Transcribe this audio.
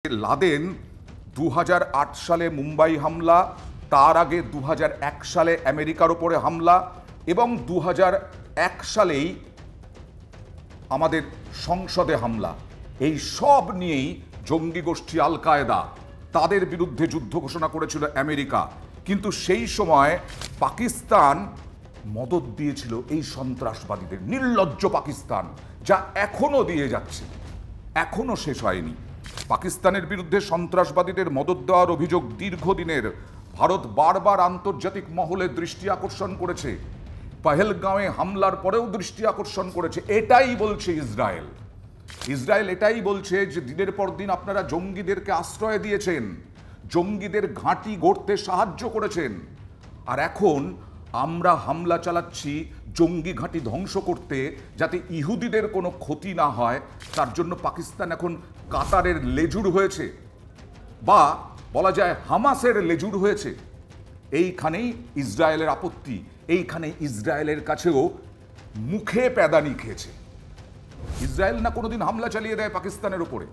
Laden 2008 সালে মুম্বাই হামলা, তার আগে 2001 সালে আমেরিকার ওপরে হামলা এবং 2001 সালেই আমাদের সংসদে হামলা, এই সব নিয়েই জঙ্গি গোষ্ঠী আল কায়েদা তাদের বিরুদ্ধে যুদ্ধ ঘোষণা করেছিল আমেরিকা। কিন্তু সেই সময় পাকিস্তান মদদ দিয়েছিল এই সন্ত্রাসবাদীদের, নির্লজ্জ পাকিস্তান, যা এখনো দিয়ে যাচ্ছে, এখনো শেষ হয়নি। পাকিস্তানের বিরুদ্ধে সন্ত্রাসবাদীদের মদদ দেওয়ার অভিযোগ দীর্ঘদিনের। ভারত বারবার আন্তর্জাতিক মহলে দৃষ্টি আকর্ষণ করেছে, পহেলগাঁওয়ে হামলার পরেও দৃষ্টি আকর্ষণ করেছে। এটাই বলছে ইসরায়েল। ইসরায়েল এটাই বলছে যে দিনের পর দিন আপনারা জঙ্গিদেরকে আশ্রয় দিয়েছেন, জঙ্গিদের ঘাঁটি গড়তে সাহায্য করেছেন, আর এখন আমরা হামলা চালাচ্ছি জঙ্গি ঘাঁটি ধ্বংস করতে, যাতে ইহুদিদের কোনো ক্ষতি না হয়। তার জন্য পাকিস্তান এখন কাতারের লেজুর হয়েছে, বা বলা যায় হামাসের লেজুর হয়েছে। এইখানেই ইসরায়েলের আপত্তি, এইখানে ইসরায়েলের কাছেও মুখে প্যাদানি খেয়েছে। ইসরায়েল না কোনোদিন হামলা চালিয়ে দেয় পাকিস্তানের উপরে?